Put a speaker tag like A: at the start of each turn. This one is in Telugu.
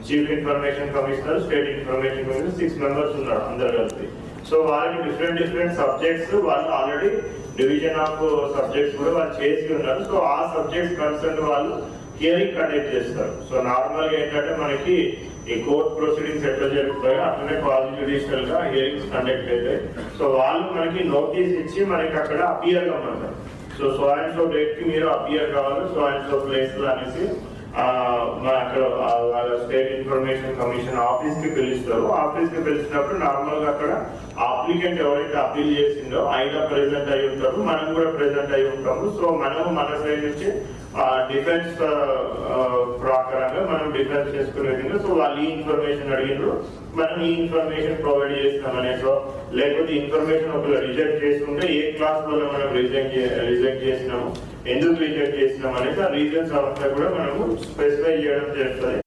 A: Chief information commissioner, state information commissioner 6 members ఉన్నారు అందరు కలిపి. సో వాళ్ళకి డిఫరెంట్ సబ్జెక్ట్స్ వాళ్ళు ఆల్రెడీ డివిజన్ ఆఫ్ సబ్జెక్ట్స్ కూడా వాళ్ళు చేసి ఉన్నారు. సో ఆ సబ్జెక్ట్స్ కన్సర్న్ వాళ్ళు హియరింగ్ కండక్ట్ చేస్తారు. సో నార్మల్ గా ఏంటంటే మనకి ఈ కోర్ట్ ప్రొసీడింగ్స్ ఎట్లా జరుగుతాయో అట్లనే క్వాజీ జ్యుడిషియల్ గా హియరింగ్స్ కండక్ట్ అవుతాయి. సో వాళ్ళు మనకి నోటీస్ ఇచ్చి మనకి అక్కడ అపియర్ కమ్మంటారు. సో అండ్ సో డేట్ కి మీరు అపియర్ కావాలి, సో అండ్ సో ప్లేస్ అనేసి అక్కడ వాళ్ళ స్టేట్ ఇన్ఫర్మేషన్ కమిషన్ ఆఫీస్ కి పిలుస్తారు. ఆఫీస్ కి పిలిచినప్పుడు నార్మల్ గా అక్కడ అప్లికెంట్ ఎవరైతే అపీల్ చేసిందో ఆయన ప్రెసెంట్ అయి ఉంటారు, మనం కూడా ప్రెసెంట్ అయి ఉంటాము. సో మనం మన సైడ్ నుంచి డిఫెన్స్ ప్రకారంగా మనం డిఫెన్స్ చేసుకునే విధంగా సో వాళ్ళు ఈ ఇన్ఫర్మేషన్ అడిగినారు, మనం ఈ ఇన్ఫర్మేషన్ ప్రొవైడ్ చేస్తామనే. సో లేకపోతే ఇన్ఫర్మేషన్ ఒకవేళ రిజెక్ట్ చేసుకుంటే ఏ క్లాస్ వల్ల మనం రిజెక్ట్ చేసినాము, ఎందుకు రిజెక్ట్ చేసినాం అనేది ఆ రీజన్స్ అంతా కూడా మనము స్పెసిఫై చేయడం జరుగుతుంది.